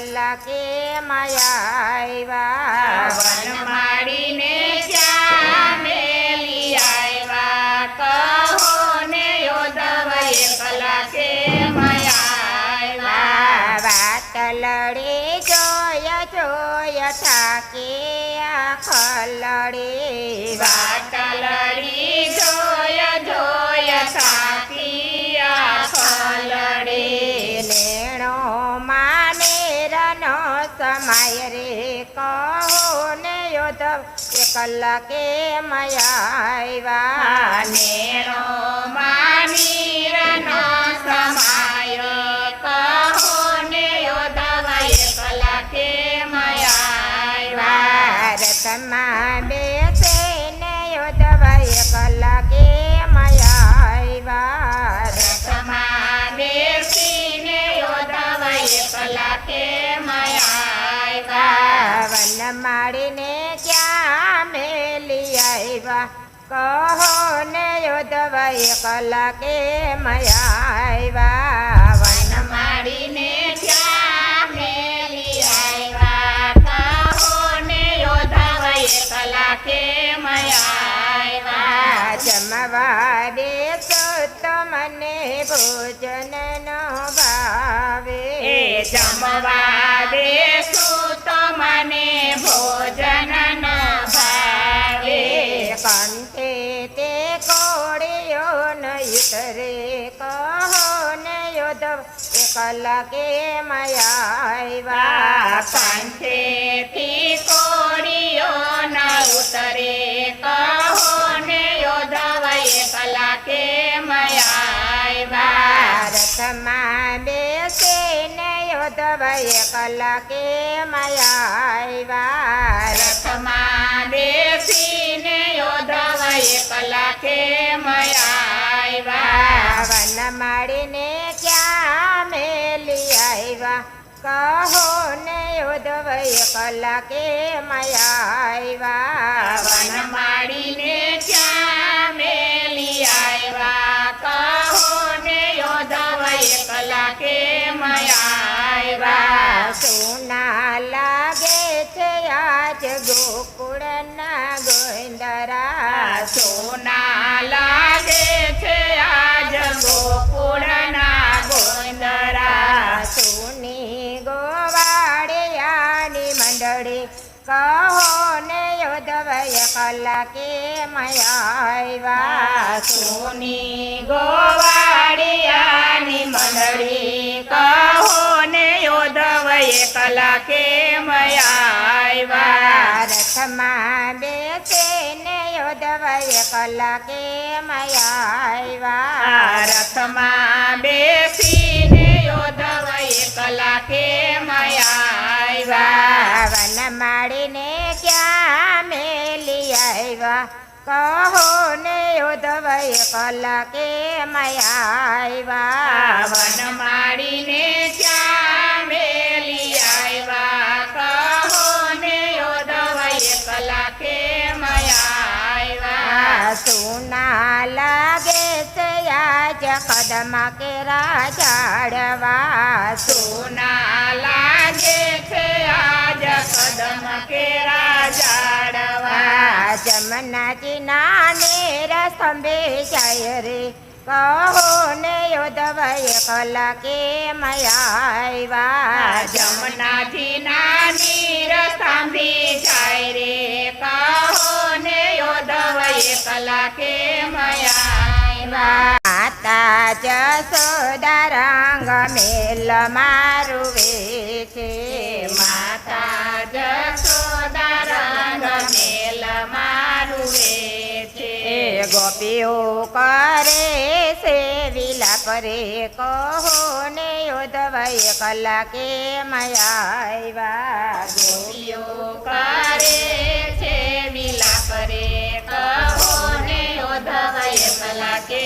કલાકે આવ્યા વનમાળીને ક્યાં મેલી આવ્યા કહો ને યોધવ કલાકે આવ્યા વાતલડે જોય થાકે આખલડે વાટલડી જોય થાકી આખલડે લેણો માને રનો સમય રે કહો ને યોધવ કલાકે આવ્યા નેણો માનીરનો સમાય કહો ને યોધવ કલાકે આવ્યા રથમાં બેસે ને યોધવ કલાકે આવ્યા રથમાં બેસીને યોધવ કલાકે આવ્યા વનમાળીને ક્યાં મેલી આવ્યા કહો ને યોધવ કલાકે આવ્યા વનમાળીને ક્યાં મેલી આવ્યા કહો ને યોધવ કલાકે આવ્યા જમવા બેસો તો મને ભોજન નો ભાવે જમવા બેસું તો મને ભોજન ન ભાવે કંઠે તે કોળીઓ ન ઉતરે કહો ને યોધવ કલાકે આવ્યા કંઠેથી કોળીઓ ન ઉતરે કહો ને યોધવ કલાકે આવ્યા રથમાં બેસે ને યોધવ કલાકે આવ્યા રથમાં બેસીને યોધવ કલાકે આવ્યા વનમાળીને ક્યાં મેલી આવ્યા કહો ને યોધવ કલાકે આવ્યા વનમાળીને ક્યાં મેલી આવ્યા કહો ને યોધવ કલાકે આવ્યા સોના લાગે છે આજ ગોકુળના ગોંદરા સોના લાગે છે આજ ગોકુળના ગોંદરા સોની ગોવાળિયાની મંડળી કહો ને યોધવ કલાકે આવ્યા સોની ગોવાળિયાની મંડળી કહો ને યોધવ કલાકે આવ્યા રથમાં બેસે ને યોધવ કલાકે આવ્યા રથમાં બેસીને યોધવ કલાકે આવ્યા વનમાળીને ક્યાં મેલી આવ્યા કહો ને યોધવ કલાકે આવ્યા વનમાળીને ક્યાં મેલી આવ્યા કહો ને યોધવ કલાકે આવ્યા સુના લાગે છે આજ કદમ કેરા ઝાડવા સોના લાગે છે આજ કદમ કેરા ઝાડવા જમનાજી નાને રસ્તંભે જાય રે કહો ને યોધવ કલાકે આવ્યા જમનાથી નાની રસાંભી જાય રે કહો ને યોધવ કલાકે આવ્યા માતા જસોદા રંગ મેલ મારું વેચે માતા જશોદા રંગ મેલ મારું વેચે ગોપીઓ કરે છે વિલાપ રે કહો ને યોધવ કલાકે આવ્યા ગોપીઓ કરે છે વિલાપ રે કહો ને યોધવ કલાકે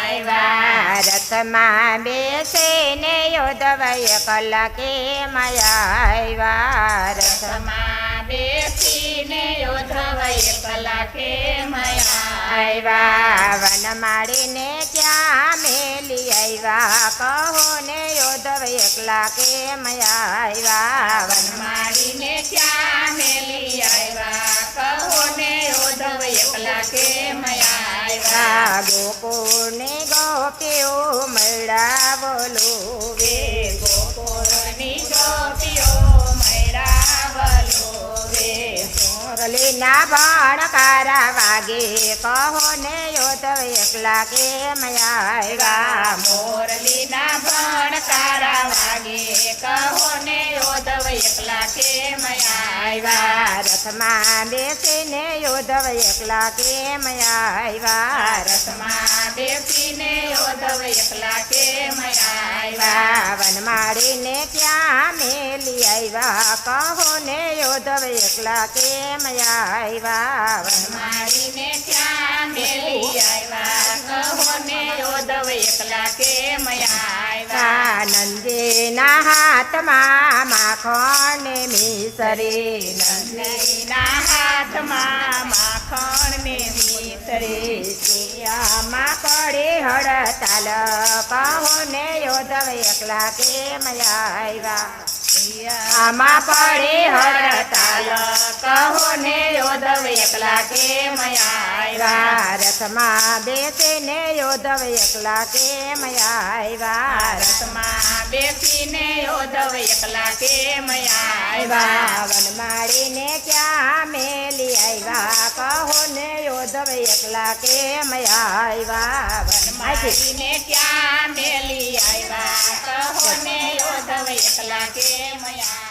આવ્યા રથમાં બેસે ને યોધવ કલાકે આવ્યા રથમાં બેસીને યોધવ એકલા કેમ આવ્યા આવ્યા વનમાળીને ક્યાં મેલી આવ્યા કહો ને યોધવ એકલા કેમ આવ્યા વનમાળીને ક્યાં મેલી આવ્યા કહો ને યોધવ એકલા કેમ આવ્યા ગોકુળની ગોપીઓ મળ્યા બોલો વે ગોકુળની ગોપીઓ મળ્યા બોલો વે મુરલીના ભણકારા વાગે કહો ને યોધવ એકલા કેમ આવ્યા મોરલીના ભણકારા વાગે કહો ને યોધવ એકલા કેમ આવ્યા રથમાં બેસીને યોધવ એકલા કેમ આવ્યા રથમાં બેસીને યોધવ એકલા કેમ આવ્યા વનમાળીને ક્યાં મેલી આવ્યા કહો ને યોધવ એકલા કેમ આવ્યા વનમાળીને ક્યાં મેલી આવ્યા કહો ને યોધવ એકલા કેમ આવ્યા નંદીના હાથમાં માખણ ને મિસરી નંદીના હાથમાં માખણ ને મિસરી દુનિયામાં પડી હડતાલ કહો ને યોધવ એકલા કેમ આવ્યા આમાં પડી હડતાલ કહો ને યોધવ એકલા કેમ આવ્યા રથમાં બેસીને યોધવ એકલા કેમ આવ્યા રથમાં બેસીને યોધવ એકલા કેમ આવ્યા વનમાળીને ક્યાં મેલી આવ્યા કહો ને યોધવ એકલા કેમ આવ્યા વનમાળીને ક્યાં મેલી આવ્યા કહો ને યોધવ એકલા કેમ આવ્યા